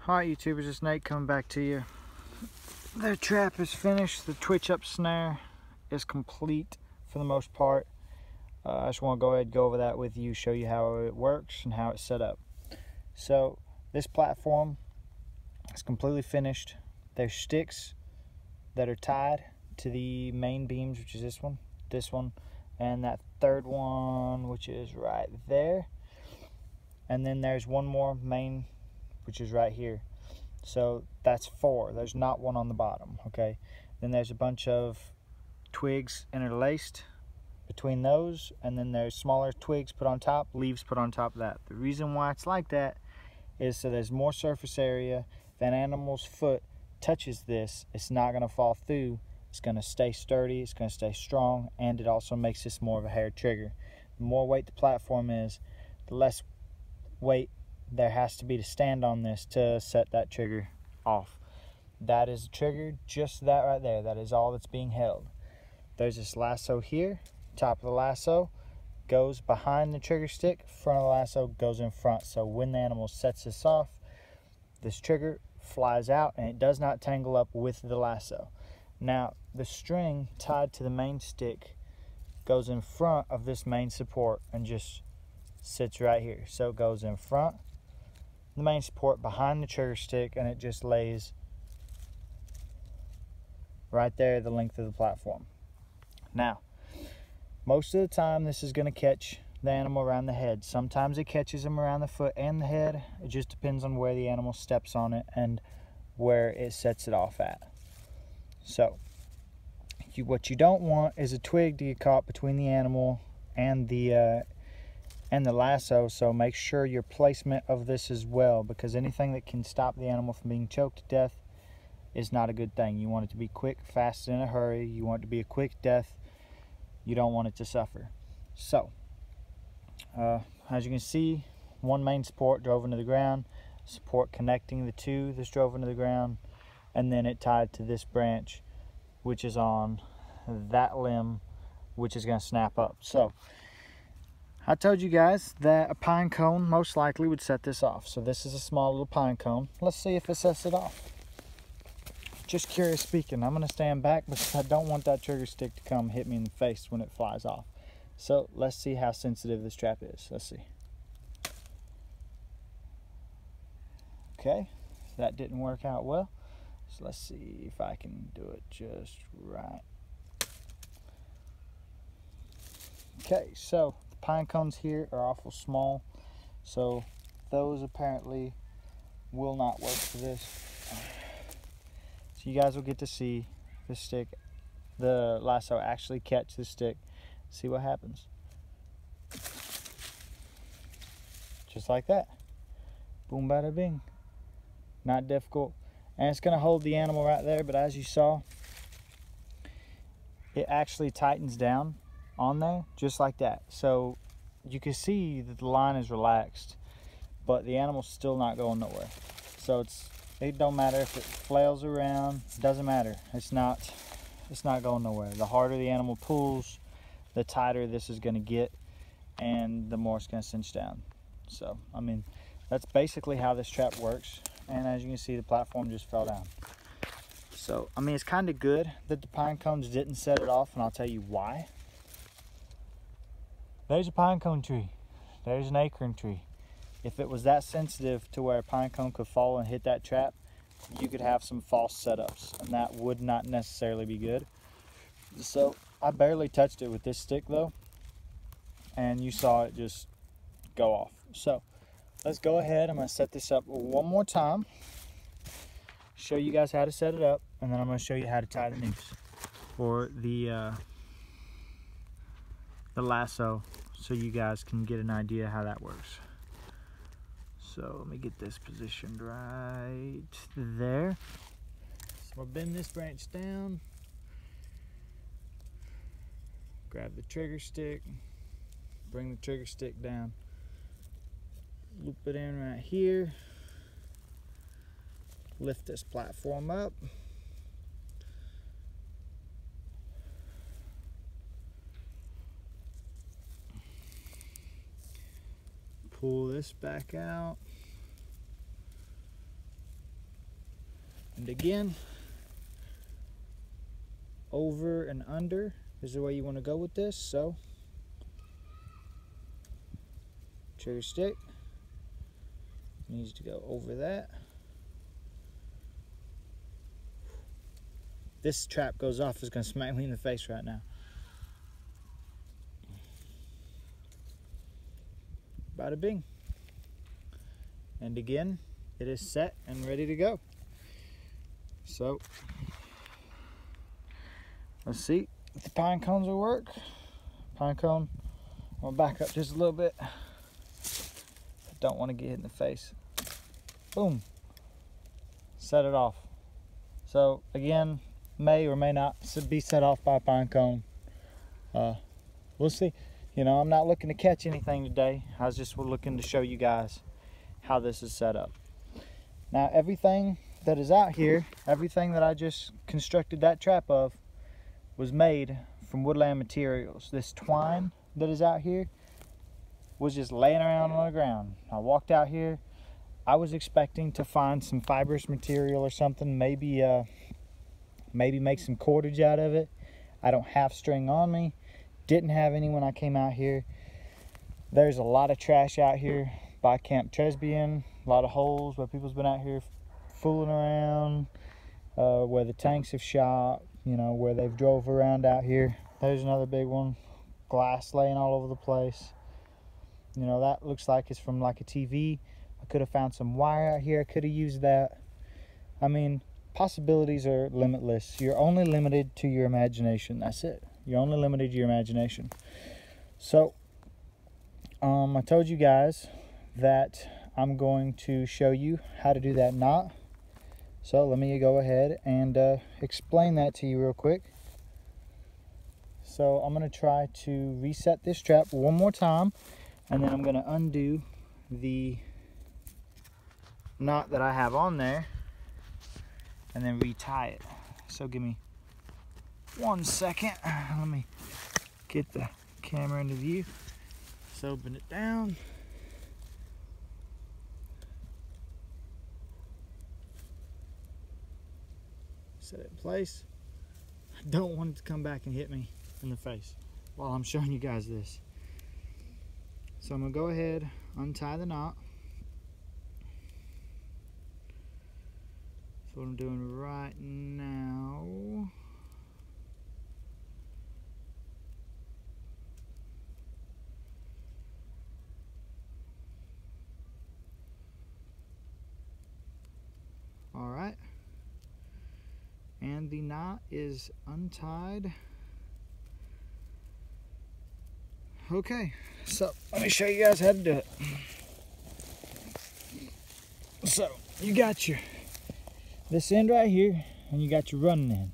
Hi YouTubers, it's Nate coming back to you. The trap is finished. The twitch up snare is complete for the most part. I just want to go ahead and go over that with you, show you how it works and how it's set up. So this platform is completely finished. There's sticks that are tied to the main beams, which is this one, and that third one, which is right there. And then there's one more main, which is right here. So that's 4. There's not one on the bottom, okay? Then there's a bunch of twigs interlaced between those, and then there's smaller twigs put on top, leaves put on top of that. The reason why it's like that is so there's more surface area. If an animal's foot touches this, it's not going to fall through. It's going to stay sturdy, it's going to stay strong, and it also makes this more of a hair trigger. The more weight the platform is, the less weight there has to be to stand on this to set that trigger off. That is the trigger, just that right there. That is all that's being held. There's this lasso here. Top of the lasso goes behind the trigger stick, front of the lasso goes in front. So when the animal sets this off, this trigger flies out and it does not tangle up with the lasso. Now the string tied to the main stick goes in front of this main support and just sits right here. So it goes in front, the main support behind the trigger stick, and it just lays right there the length of the platform. Now most of the time this is going to catch the animal around the head. Sometimes it catches them around the foot and the head. It just depends on where the animal steps on it and where it sets it off at. So what you don't want is a twig to get caught between the animal and the lasso, so make sure your placement of this as well, because anything that can stop the animal from being choked to death is not a good thing. You want it to be quick, fast, in a hurry. You want it to be a quick death. You don't want it to suffer. So as you can see, one main support drove into the ground, support connecting the two that's drove into the ground, and then it tied to this branch, which is on that limb, which is going to snap up. So I told you guys that a pine cone most likely would set this off. So this is a small little pine cone. Let's see if it sets it off. Just curious speaking, I'm going to stand back because I don't want that trigger stick to come hit me in the face when it flies off. So let's see how sensitive this trap is. Let's see. Okay, that didn't work out well. So let's see if I can do it just right. Okay, so the pine cones here are awful small, so those apparently will not work for this. So you guys will get to see the stick, the lasso actually catch the stick, see what happens. Just like that. Boom, bada, bing. Not difficult. And it's going to hold the animal right there, but as you saw, it actually tightens down on there just like that. So you can see that the line is relaxed, but the animal's still not going nowhere. So it don't matter if it flails around, it doesn't matter. It's not going nowhere. The harder the animal pulls, the tighter this is going to get, and the more it's going to cinch down. So I mean, that's basically how this trap works. And as you can see, the platform just fell down. So I mean, it's kind of good that the pine cones didn't set it off, and I'll tell you why. There's a pine cone tree. There's an acorn tree. If it was that sensitive to where a pine cone could fall and hit that trap, you could have some false setups, and that would not necessarily be good. So I barely touched it with this stick though, and you saw it just go off. So let's go ahead. I'm going to set this up one more time, show you guys how to set it up, and then I'm going to show you how to tie the noose for the lasso, so you guys can get an idea how that works. So let me get this positioned right there. So I'll bend this branch down, grab the trigger stick, bring the trigger stick down, loop it in right here, lift this platform up, pull this back out, And again, over and under is the way you want to go with this. So trigger stick needs to go over that. This trap goes off, it's going to smack me in the face right now. Bada bing. And again, it is set and ready to go. So let's see if the pine cones will work. Pine cone, I'm gonna back up just a little bit. I don't want to get hit in the face. Boom. Set it off. So again, may or may not be set off by a pine cone. We'll see. You know, I'm not looking to catch anything today. I was just looking to show you guys how this is set up. Now everything that is out here, everything that I just constructed that trap of, was made from woodland materials. This twine that is out here was just laying around on the ground. I walked out here, I was expecting to find some fibrous material or something, maybe make some cordage out of it. I don't have string on me, didn't have any when I came out here. There's a lot of trash out here by Camp Tresbian, a lot of holes where people's been out here fooling around, where the tanks have shot, you know, where they've drove around out here. There's another big one, glass laying all over the place. You know, that looks like it's from like a TV. I could have found some wire out here, I could have used that. I mean, possibilities are limitless. You're only limited to your imagination, that's it. You're only limited to your imagination. So, I told you guys that I'm going to show you how to do that knot. So let me go ahead and explain that to you real quick. So I'm going to try to reset this trap one more time, and then I'm going to undo the knot that I have on there and then retie it. So give me 1 second. Let me get the camera into view. So open it down. Set it in place. I don't want it to come back and hit me in the face while I'm showing you guys this. So I'm gonna go ahead, untie the knot. That's what I'm doing right now. All right. And the knot is untied. Okay, so let me show you guys how to do it. So you got this end right here, and you got your running end.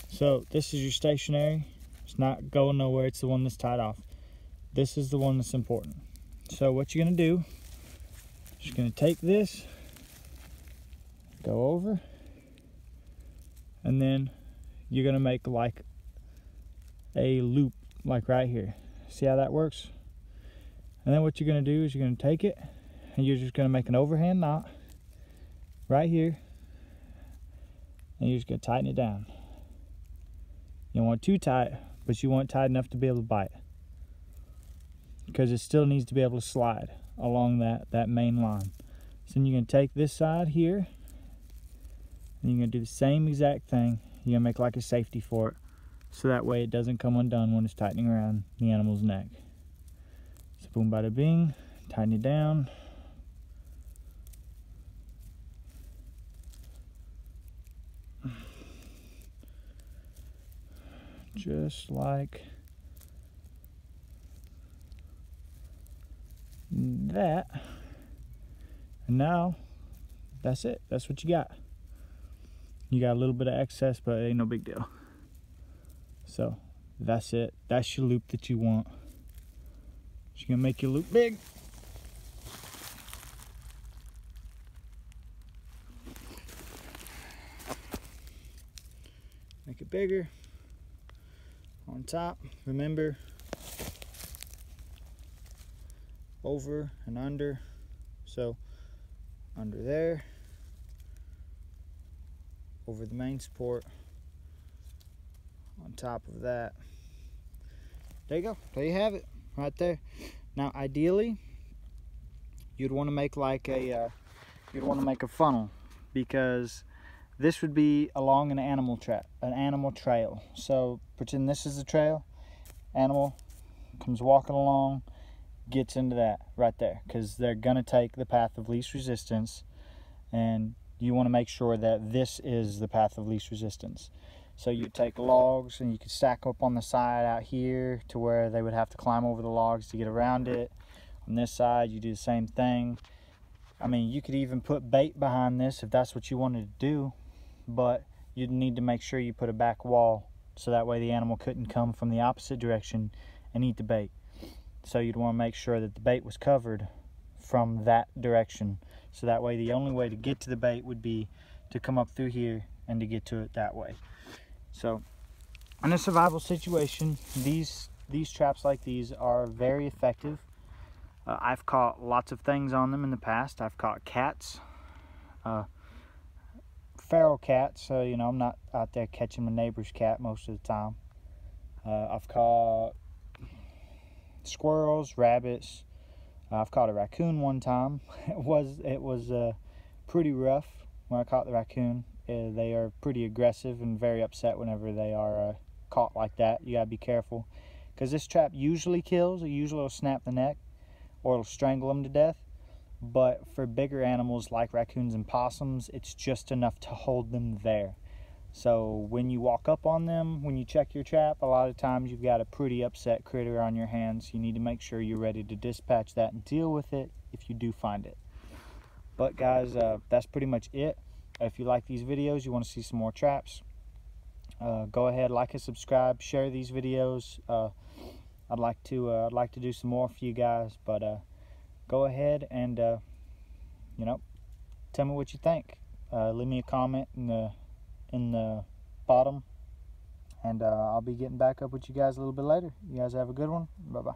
So this is your stationary. It's not going nowhere. It's the one that's tied off. This is the one that's important. So what you're gonna do is you're gonna take this, go over, and then you're gonna make like a loop, like right here. See how that works? And then what you're gonna do is you're gonna take it and you're just gonna make an overhand knot right here, and you're just gonna tighten it down. You don't want it too tight, but you want it tight enough to be able to bite, because it still needs to be able to slide along that main line. So then you're gonna take this side here, and you're gonna do the same exact thing. You're gonna make like a safety for it, so that way it doesn't come undone when it's tightening around the animal's neck. So boom, bada bing, tighten it down. Just like that. And now that's it. That's what you got. You got a little bit of excess, but it ain't no big deal. So that's it. That's your loop that you want. You're gonna make your loop big. Make it bigger. On top, remember, over and under. So under there, over the main support on top of that. There you go. There you have it, right there. Now, ideally, you'd want to make like a funnel, because this would be along an animal trail. So pretend this is the trail. Animal comes walking along, gets into that right there, because they're gonna take the path of least resistance, and you want to make sure that this is the path of least resistance. So you take logs and you could stack up on the side out here to where they would have to climb over the logs to get around it. On this side, you do the same thing. I mean, you could even put bait behind this if that's what you wanted to do, but you'd need to make sure you put a back wall so that way the animal couldn't come from the opposite direction and eat the bait. So you'd want to make sure that the bait was covered from that direction, so that way the only way to get to the bait would be to come up through here and to get to it that way. So in a survival situation, these traps like these are very effective. I've caught lots of things on them in the past. I've caught cats, feral cats, so you know, I'm not out there catching my neighbor's cat most of the time. I've caught squirrels, rabbits. I've caught a raccoon one time. It was pretty rough when I caught the raccoon. They are pretty aggressive and very upset whenever they are caught like that. You gotta be careful, because this trap usually kills. It usually will snap the neck or it'll strangle them to death. But for bigger animals like raccoons and possums, it's just enough to hold them there. So when you walk up on them, when you check your trap, a lot of times you've got a pretty upset critter on your hands. You need to make sure you're ready to dispatch that and deal with it if you do find it. But guys, that's pretty much it. If you like these videos, you want to see some more traps, go ahead, like and subscribe, share these videos. I'd like to do some more for you guys, but go ahead and you know, tell me what you think. Leave me a comment in the bottom, and I'll be getting back up with you guys a little bit later. You guys have a good one. Bye bye.